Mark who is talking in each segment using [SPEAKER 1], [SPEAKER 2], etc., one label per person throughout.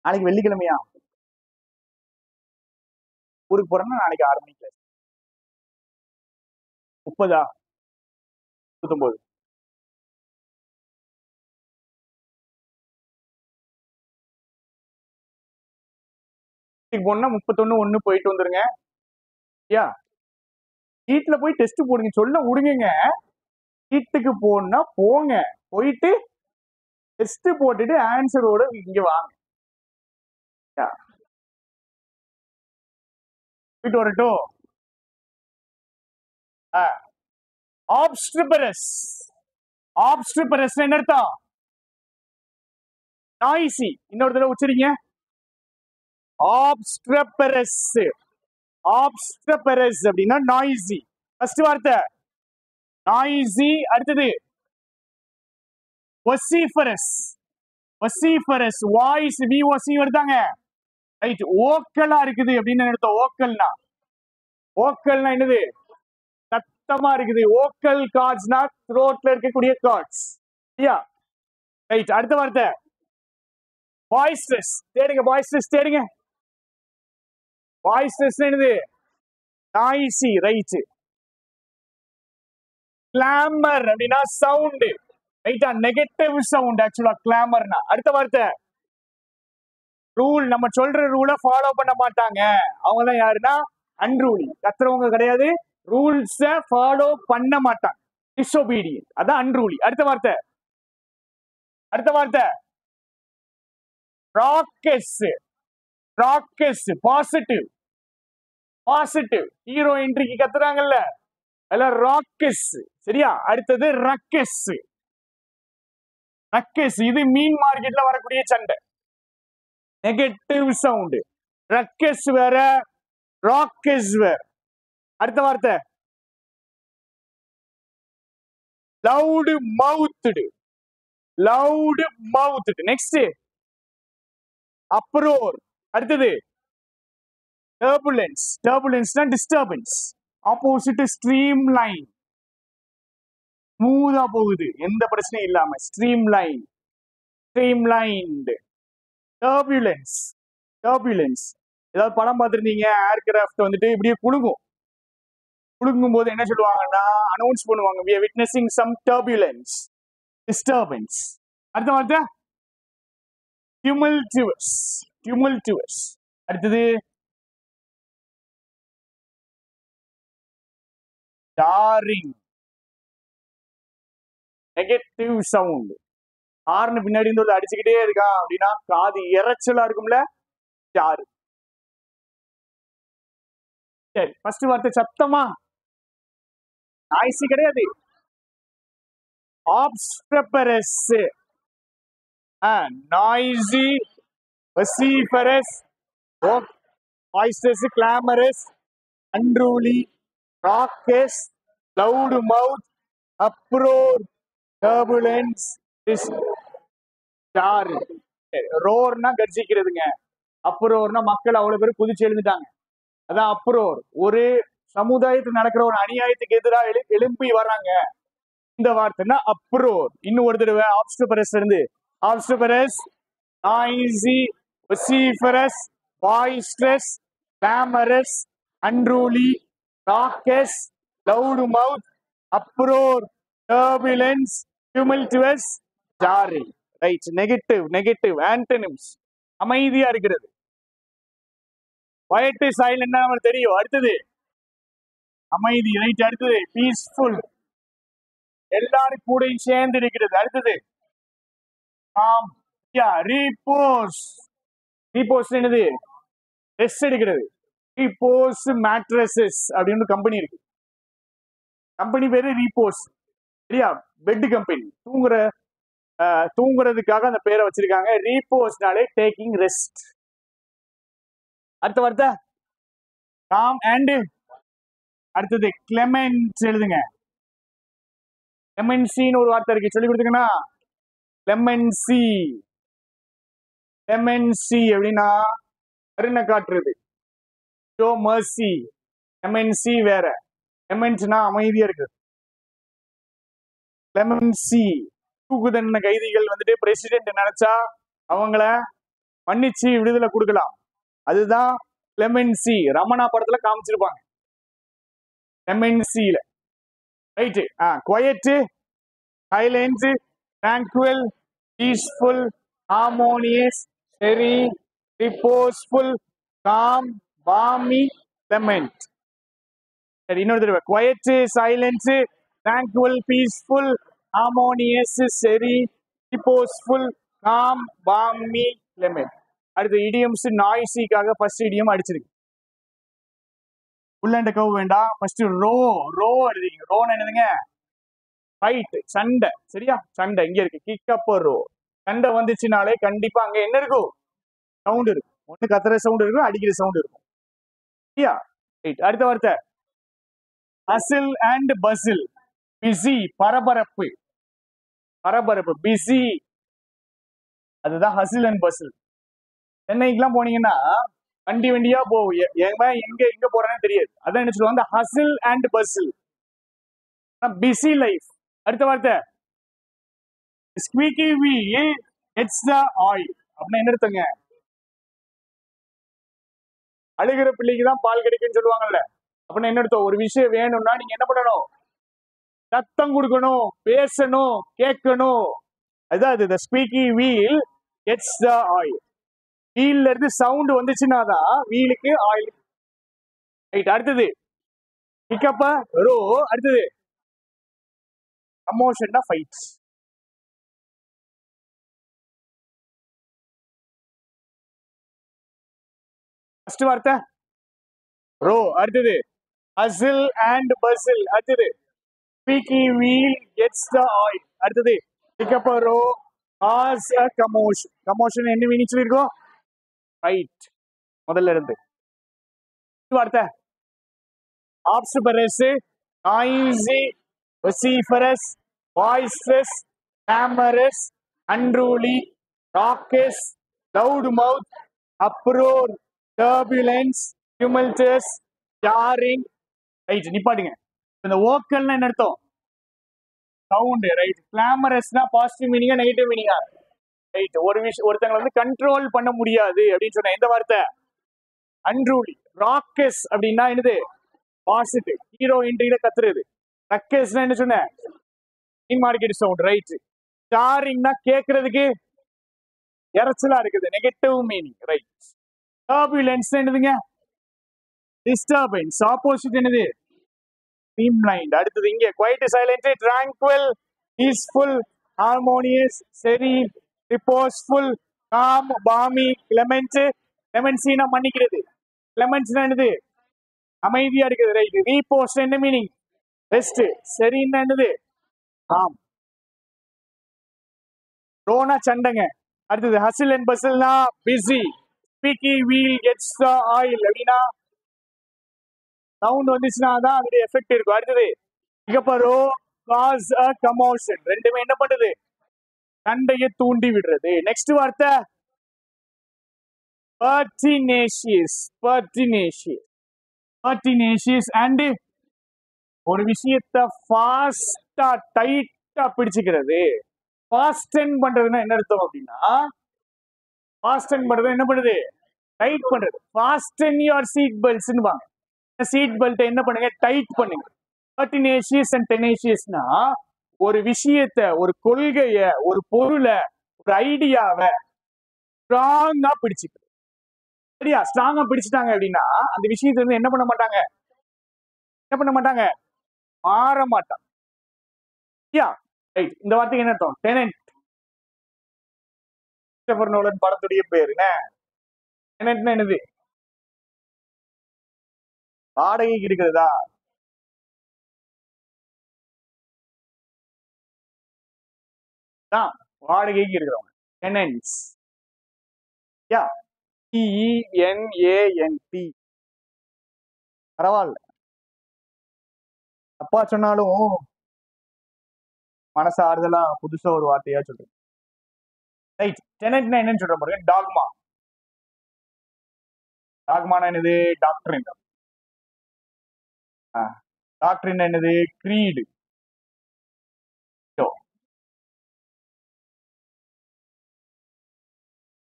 [SPEAKER 1] நாளைக்கு வெள்ளிக்கிழமையா? ஊருக்கு போறேன்னா நாளைக்கு 6 மணிக்கு கிளாஸ். 30 29 போனா 31 போயிட்டு வந்துருங்க. யா வீட்டுல போய் டெஸ்ட் போடுங்க, சொல்ல விடுங்க. வீட்டுக்கு போனா போங்க, போயிட்டு டெஸ்ட் போட்டுட்டு ஆன்சரோட இங்க வாங்க. போயிட்டு வரட்டும். ஆப்ஸ்ட்ரிபரஸ். ஆப்ஸ்ட்ரிபரஸ் என்ன அர்த்தம்? நாய்சி. இன்னொரு தடவை உச்சரிங்க. ஆப்ஸ்ட்ரிபரஸ். ஆப்ஸ்ட்ரிபரஸ் அப்படின்னா நாய்சி. ஃபர்ஸ்ட் வார்த்தை நாய்சி. அடுத்தது வசிஃபரஸ். வசிஃபரஸ் வாய்ஸ் விஓசி வருதாங்க. ரைட். ஓக்கலா இருக்குது அப்படின்னு அர்த்தம். ஓக்கல்னா ஓக்கல்னா என்னது? சத்தமா இருக்குது. ஓக்கல் கார்ட்ஸ்னா த்ரோட்ல இருக்கக்கூடிய கார்ட்ஸ். Yeah right. அடுத்த வார்த்தை வாய்ஸ்லெஸ். தேடுங்க, வாய்ஸ்லெஸ் தேடுங்க. வாய்ஸ்லெஸ் என்னது? நாய்சி. ரைட். கிளாமர் அப்படின்னா சவுண்ட். ரைட்டா? நெகட்டிவ் சவுண்ட் ஆக்சுவலா கிளாமர்னா. அடுத்த வார்த்தை ரூல். நம்ம சொல்ற ரூலை ஃபாலோ பண்ண மாட்டாங்க. அவங்க தான் யாருன்னா அன்ரூலி. கத்துறவங்க கிடையாது. ரூல்ஸ ஃபாலோ பண்ண மாட்டாங்க. டிஸ்ஒபீடியன்ட். அதான் அன்ரூலி. அடுத்த வார்த்தை அடுத்த வார்த்தை ராக்கெஸ். ராக்கெஸ் பாசிட்டிவ். பாசிட்டிவ். ஹீரோ என்ட்ரிக்கு கத்துறாங்கல்ல, அதெல்லாம் ராக்கெஸ். சரியா? அடுத்தது ரக்கெஸ். ரக்கெஸ் இது மீன் மார்க்கெட்ல வரக்கூடிய சண்டை. Negative sound. ரக்கெஸ் வேற, ராக்கெஸ் வேற. அடுத்த வார்த்தை loud mouthed. Loud mouthed. Next uproar. அடுத்தது டர்புலன்ஸ். டர்புலன்ஸ்னா டிஸ்டர்பன்ஸ். Opposite stream line. ஸ்மூதா போகுது, எந்த பிரச்சனையும் இல்லாம. Stream line. Stream lined. Turbulence. Turbulence ஏதாவது படம் பார்த்துருந்தீங்க, ஏர்கிராஃப்ட் வந்துட்டு இப்படியே குலுங்கும். குலுங்கும் போது என்ன சொல்லுவாங்கன்னா அனௌன்ஸ் பண்ணுவாங்க, we are witnessing some turbulence, disturbance. அடுத்த வார்த்தை tumultuous. tumultuous. அடுத்தது jarring. Negative sound. ஹார்ன் பின்னாடி இருந்து அடிச்சுக்கிட்டே இருக்கான் அப்படின்னா காது இறைச்சலா இருக்கும்ல, ஜாரு. சரி, ஃபர்ஸ்ட் வார்த்தை சத்தமா. நாய்ஸி கிடையாது. Obstreperous. Noisy, vociferous, voiceless, clamorous, unruly, raucous, loud mouth, uproar, turbulence, jarring. ரோர்னா கர்ஜிக்கிறதுங்க. அப்ரோர்னா மக்கள் அவ்வளவு பேர் குதிச்சு எழுந்துட்டாங்க, அதான் அப்ரோர். ஒரு சமுதாயத்துக்கு நடக்கிற ஒரு அநியாயத்துக்கு எதிராக எழும்பி வர்றாங்க. இந்த வார்த்தைன்னா அப்ரோர். இன்னும் ஒரு தடவை ஆப்ஸ்ட்ரபரஸ் இருந்து obstreperous, noisy, vociferous, voiceless, clamorous, unruly, raucous, loud mouth, uproar, turbulence, tumultuous, jarring. Right. Negative. Negative antonyms. அமைதியா இருக்கிறது. குவைட் சைலண்ட் நமக்கு தெரியும். அடுத்தது அமைதி. ரைட். அடுத்தது பீஸ்ஃபுல். எல்லாரும் கூட சேர்ந்து இருக்கிறது. அடுத்தது ரீபோஸ். ரீபோஸ் என்னது? ரெஸ்ட் எடுக்கிறது. ரீபோஸ் மேட்ரஸஸ் அப்படின்னு கம்பெனி இருக்கு. கம்பெனி பேரு ரீபோஸ். சரியா? Bed company. தூங்குறதுக்காக அந்த பேரை வச்சிருக்காங்க. ரீபோஸ்னாலே டேக்கிங் ரெஸ்ட். அடுத்த வார்த்தை காம் அண்ட். அடுத்தது கிளெமென்ட். எழுதுங்க. கிளெமென்சின்னு ஒரு வார்த்தை இருக்கு, சொல்லி கொடுத்துக்கன்னா கிளெமென்சி. கிளெமென்சி அப்படின்னா கருணை காட்டுறது. Show mercy. கிளெமென்சி வேற. கிளெமென்ட்னா அமைதியா இருக்கு. கிளெமென்சி. தூக்கு தண்டனை கைதிகள் வந்துட்டு பிரசிடென்ட் நினைச்சா அவங்கள மன்னிச்சு விடுதலை கொடுக்கலாம். அதுதான் கிளெமென்சி. ரமணா படத்துல காமிச்சிருப்பாங்க கிளெமென்சில. Right. Quiet, silence, tranquil, peaceful, harmonious, serene, reposeful, calm, balmy, clement. சரி, இன்னொரு தடவை. Quiet, silence, tranquil, peaceful, harmonious, serene, reposeful, calm, balmy, clement. அடுத்து idioms. நாய்ஸிக்காக ஃபர்ஸ்ட் இடியம் அடிச்சிருக்கு. உள்ளண்ட கவு வேண்டாம். First row. ரோ எழுதிங்க. ரோன்னு என்னதுங்க? ஃபைட், சண்டை. சரியா? சண்டை இங்க இருக்கு. கிக் அப் ரோ. சண்டை வந்துச்சுனாலே கண்டிப்பா அங்க என்ன இருக்கும்? சவுண்ட் இருக்கும். ஒண்ணு கத்துற சவுண்ட் இருக்கும், அடிக்கிற சவுண்ட் இருக்கும். சரியா? ரைட். அடுத்த வார்த்தை ஹசில் அண்ட் பசில். பிஸி, பரபரப்பு. பரபரப்பு, பிஸி. அதுதான் ஹசில் அண்ட் பசில். சென்னைக்குலாம் போனீங்கன்னா வண்டி வண்டியா போகும். எங்க எங்க போறேன்னு தெரியாது. அதான் என்ன சொல்லுவாங்க? Hustle and bustle, busy life. அடுத்த வார்த்தை squeaky wheel gets the oil. அப்படின்னா என்ன அர்த்தங்க? அழுகிற பிள்ளைக்கு தான் பால் கிடைக்குன்னு சொல்லுவாங்கல்ல. அப்படின்னா என்ன அர்த்தம்? ஒரு விஷயம் வேணும்னா நீங்க என்ன பண்ணணும்? சத்தம் கொடுக்கணும், பேசணும், கேட்கணும். அதுதான் அது. ஸ்குவீக்கி வீல் கெட்ஸ் த ஆயில். வீல்ல இருந்து சவுண்ட் வந்துச்சுன்னா தான் வீலுக்கு ஆயில். ரைட். அடுத்தது பிக்கப் ரோ. அடுத்தது கமோஷன் ஃபைட்ஸ். ஃபர்ஸ்ட் வார்த்தை ரோ. அடுத்தது ஹசில் அண்ட் பசில். அடுத்தது ஸ்குவீக்கி வீல் கெட்ஸ் த ஆயில். அடுத்தது பிக்கப் ரோ காஸ் அ கமோஷன். கமோஷன் என்ன மீனிங் சொல்லிருக்கோம்? ஃபைட். முதல்ல இருந்து வார்த்தை ஆப்ஸ்பரஸ், noisy, vociferous, voiceless, clamorous, unruly, raucous, loudmouth, uproar, turbulence, tumultuous, jarring. Right. நிப்பாட்டுங்க. இந்த வோக்கல்னா என்ன அர்த்தம்? சவுண்ட். ரைட். கிளாமரஸ்னா பாசிட்டிவ் மீனிங்கா நெகட்டிவ் மீனிங்கா? ரைட். ஒரு விஷயம் ஒருத்தங்களை வந்து கண்ட்ரோல் பண்ண முடியாது அப்படின்னு சொன்ன எந்த வார்த்தை? அன்ரூலி. ராக்கஸ் அப்படின்னா என்னது? பாசிட்டிவ். ஹீரோ இன்ட்ரியில கத்துறது. ரக்கஸ்னா என்ன சொன்ன? Market sound. ரைட். ஸ்டாரிங்னா கேட்கறதுக்கு இறைச்சலா இருக்குது, நெகட்டிவ் மீனிங். ரைட். டர்புலன்ஸ் என்னதுங்க? டிஸ்டர்பன்ஸ். ஆப்போசிட் என்னது? ஸ்ட்ரீம்லைன்ட். அடுத்தது இங்க quiet, silent, tranquil, peaceful, harmonious, serene, reposeful, calm, balmy, clement. clemency-னா மன்னிக்கிறது. clemency-னா என்னது? அமைதியா இருக்குது. ரைட். repose என்ன மீனிங்? ரெஸ்ட். serene-னா என்னது? calm. ரோனா சண்டைங்க. அடுத்தது ஹசில் அண்ட் பசில்னா busy. Squeaky wheel gets the oil அப்படின்னா சவுண்ட் வந்துச்சுன்னா தான் அதோட எஃபெக்ட் இருக்கும். அடுத்தது மிகப்பரோ காஸ் அ கமோஷன். ரெண்டுமே என்ன பண்ணுது? சண்டையை தூண்டி விடுறது. நெக்ஸ்ட் வார்த்தை பர்டினேஷியஸ். பர்டினேஷியஸ். பர்டினேஷியஸ் அண்ட் ஒரு விஷயத்தை ஃபாஸ்டா டைட்டா பிடிச்சுக்கிறது. ஃபாஸ்டன் பண்றதுன்னா என்ன அர்த்தம் அப்படின்னா, ஃபாஸ்டன் பண்றது என்ன பண்ணுது? டைட் பண்றது. ஃபாஸ்டன் யுவர் சீட் பெல்ட்ஸ்னுவாங்க. சீட் பெல்ட் என்ன பண்ணுங்க? டைட் பண்ணுங்க. பர்டினேஷியஸ் அண்ட் டெனேஷியஸ்னா ஒரு விஷயத்தை, ஒரு கொள்கைய, ஒரு பொருளை, ஒரு ஐடியாவை ஸ்ட்ராங்கா பிடிச்சுக்கிறது. சரியா? ஸ்ட்ராங்கா பிடிச்சிட்டாங்க அப்படின்னா அந்த விஷயத்தை வந்து என்ன பண்ண மாட்டாங்க? என்ன பண்ண மாட்டாங்க? மாற மாட்டாங்க. ரைட். இந்த வார்த்தைக்கு என்ன அர்த்தம்? டெனன்ட். கிறிஸ்டோபர் நோலன் படத்துடைய பேர் என்ன? டெனன்ட்னா என்னது? வாடகைக்கு இருக்கிறதா? வாடகைக்கு இருக்கிறவங்க டெனன்ட்ஸ். யா. TENANT. பரவாயில்ல. அப்பா சொன்னாலும் மனசு ஆறுதலா புதுசா ஒரு வார்த்தையா சொல்றேன். ரைட். டெனன்ட்னா என்னன்னு சொல்ற பாருங்க. டாக்மா. டாக்மானா என்னது? டாக்டரின். டாக்டரின் என்னது? கிரீடு.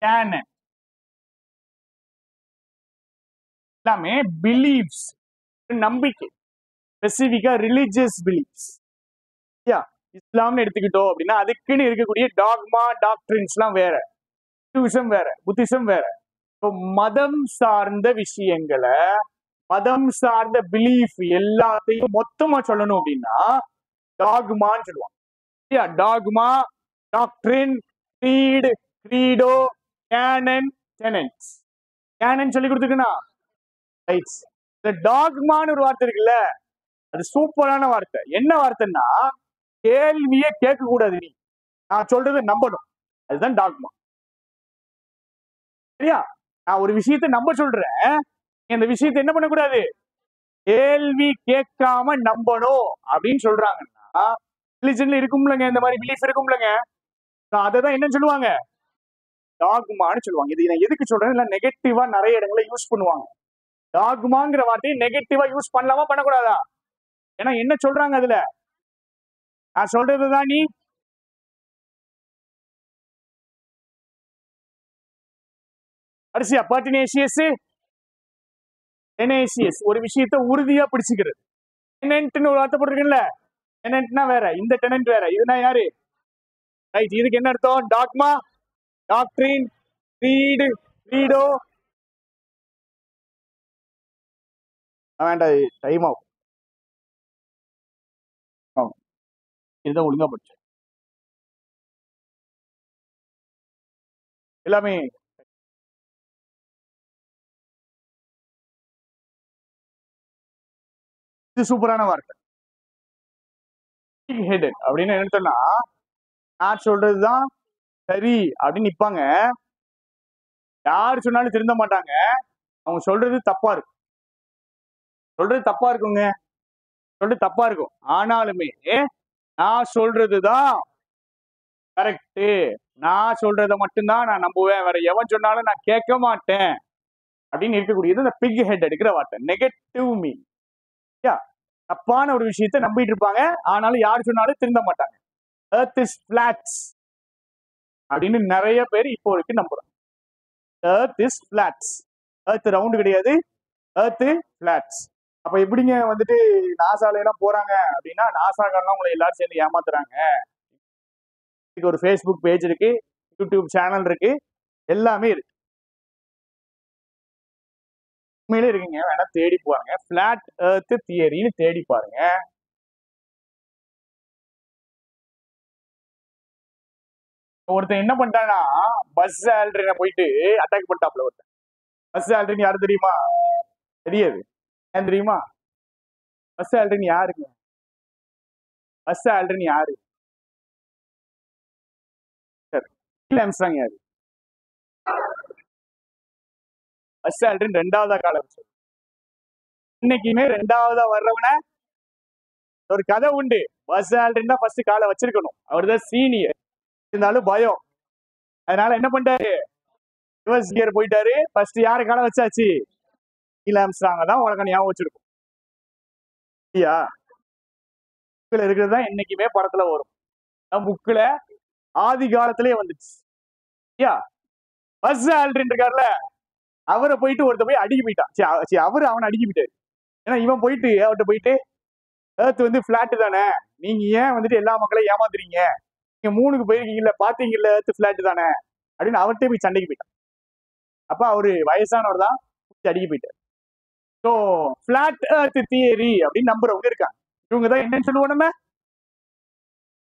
[SPEAKER 1] கேனன். எல்லாமே பிலீவ்ஸ், நம்பிக்கை, ஸ்பெசிபிக்கா ரிலிஜியஸ் பிலீவ்ஸ். இஸ்லாம்னு எடுத்துக்கிட்டோம் அப்படின்னா அதுக்குன்னு இருக்கக்கூடிய டாக்மா டாக்டரின்ஸ்லாம் வேற, ஹிந்துவிசம் வேற, புத்திசம் வேற. மதம் சார்ந்த விஷயங்களை, மதம் சார்ந்த பிலீஃப் எல்லாத்தையும் மொத்தமா சொல்லணும் அப்படின்னா டாக்மான்னு சொல்லுவாங்க. டாக்மா, டாக்டரின், creed, credo, canon, tenets. canon சொல்லி கொடுத்துருக்குன்னா ரைட்ஸ். இந்த டாக்மான்னு ஒரு வார்த்தை இருக்குல்ல, அது சூப்பரான வார்த்தை. என்ன வார்த்தைன்னா கேள்வியே கேட்க கூடாது, நீ நான் சொல்றதை நம்பணும். அதுதான் டாக்மா. சரியா? நான் ஒரு விஷயத்தை நம்ப சொல்றேன், இந்த விஷயத்தை என்ன பண்ணக்கூடாது, கேள்வி கேட்காம நம்பணும் அப்படின்னு சொல்றாங்கன்னா ரிலிஜன்ல இருக்கும்லங்க, இந்த மாதிரி பிலீஃப் இருக்கும்லங்க, அததான் என்ன சொல்லுவாங்க, டாக்மான்னு சொல்லுவாங்க. இது நான் எதுக்கு சொல்றேன், இல்ல நெகட்டிவா நிறைய இடங்கள்ல யூஸ் பண்ணுவாங்க. டாக்மாங்கிற வார்த்தையை நெகட்டிவா யூஸ் பண்ணலாமா பண்ணக்கூடாதா? ஏன்னா என்ன சொல்றாங்க அதுல, நான் சொல்றதுதான் நீ அரிசியா பர்டினேஷியஸ், டெனேஷியஸ், ஒரு விஷயத்தை உறுதியா பிடிச்சுக்கிறது. டெனன்ட்னு ஒரு வார்த்தை போட்டிருக்குல்ல, டெனன்ட்னா வேற, இந்த டெனன்ட் வேற. இதுனா யாரு? ரைட். இதுக்கு என்ன அர்த்தம்? டாக்மா, டாக்டரின், creed, credo. வேண்டாம், டைம் ஆகும். இதுதான் ஒழுங்கா படிச்சு எல்லாமே. இது சூப்பரான வார்த்தை. ஹெடட் அப்படின்னு என்ன சொன்னா, நான் சொல்றதுதான் சரி அப்படின்னு நிப்பாங்க. யாரு சொன்னாலும் திருந்த மாட்டாங்க. அவங்க சொல்றது தப்பா இருக்கும், சொல்றது தப்பா இருக்குங்க, சொல்றது தப்பா இருக்கும். ஆனாலுமே நான் சொல்றதுதான் கரெக்டு, நான் சொல்றதை மட்டும்தான் நான் நம்புவேன், வேற எவன் சொன்னாலும் நான் கேட்க மாட்டேன் அப்படின்னு இருக்கக்கூடியது இந்த பிக் ஹெட் எடுக்கிற வார்த்தை. நெகட்டிவ் மீன். தப்பான ஒரு விஷயத்தை நம்பிட்டு இருப்பாங்க, ஆனாலும் யார் சொன்னாலும் திருந்த மாட்டாங்க. எர்த் இஸ் பிளாட்ஸ் அப்படின்னு நிறைய பேர் இப்போ வரைக்கும் நம்புறாங்க. Earth is flats, earth round கிடையாது, எர்த் பிளாட்ஸ். அப்ப எப்படிங்க வந்துட்டு நாசால எல்லாம் போறாங்க அப்படின்னா, நாசாக்காரலாம் உங்களை எல்லாரும் சேர்ந்து ஏமாத்துறாங்க. இதுக்கு ஒரு ஃபேஸ்புக் பேஜ் இருக்கு, யூடியூப் சேனல் இருக்கு, எல்லாமே இருக்கு, உண்மையிலே இருக்குங்க. வேணா தேடி பாருங்க, பிளாட் எர்த் தியரின்னு தேடி பாருங்க. ஒருத்தன் என்ன பண்ணிட்டான்னா, பஸ் ஆல்ட்ரின போயிட்டு அட்டாக் பண்ணிட்டாப்ல. ஒருத்தன் பஸ் ஆல்ட்ரின் யாரு தெரியுமா? தெரியாது. ஏன் தெரியுமா? பஸ் ஆல்ட்ரின் யாருங்க? பஸ் ஆல்ட்ரின் யாரு? நீல் ஆம்ஸ்ட்ராங் யாரு? பஸ் ஆல்ட்ரின் ரெண்டாவதா கால வச்சு. இன்னைக்குமே ரெண்டாவதா வர்றவன ஒரு கதை உண்டு. பஸ் ஆல்ட்ரின் தான் ஃபர்ஸ்ட் காலை வச்சிருக்கணும், அவர் தான் சீனியர். இருந்தாலும் பயம், அதனால என்ன பண்ணிட்டாரு, ரிவர்ஸ் கியர் போயிட்டாரு. ஃபர்ஸ்ட் யாரு காலை வச்சாச்சு? நீல் ஆம்ஸ்ட்ராங் தான் உனக்கு ஞாபகம் வச்சிருக்கும். இல்லையா? புக்கில் இருக்கிறது தான் என்னைக்குமே படத்துல வரும். புக்கில் ஆதி காலத்திலேயே வந்துச்சு. பஸ் ஆல்ட்ரின் இருக்காருல, அவரை போயிட்டு ஒருத்த போய் அடிக்க போயிட்டான். அவரு அவனை அடிக்க போயிட்டாரு. ஏன்னா இவன் போயிட்டு அவர்கிட்ட போயிட்டு, எர்த் வந்து பிளாட் தானே, நீங்க ஏன் வந்துட்டு எல்லா மக்களையும் ஏமாத்துறீங்க, நீங்க மூணுக்கு போயிருக்கீங்கல்ல, பாத்தீங்கல்ல எர்த் பிளாட் தானே அப்படின்னு அவர்கிட்ட போய் சண்டைக்கு போயிட்டான். அப்ப அவரு வயசானவர் தான், அடிக்க போயிட்டார். ஸோ பிளாட் எர்த் தியரி அப்படின்னு நம்புறவங்க இருக்காங்க. இவங்க தான் என்னன்னு சொல்லுவோம் நம்ம,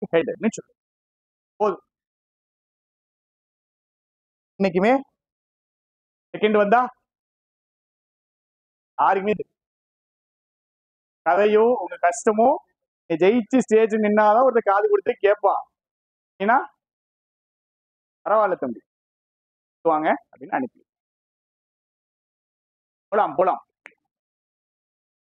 [SPEAKER 1] சொல்லுவோம். போதும். இன்னைக்குமே செகண்ட் வந்தா யாருக்குமே கதையோ உங்க கஷ்டமோ ஜெயிச்சு ஸ்டேஜ் நின்னாதான் ஒருத்தர் காது கொடுத்து கேட்பான். ஏன்னா பரவாயில்ல தம்பி வாங்க அப்படின்னு அனுப்பி போலாம் போலாம்.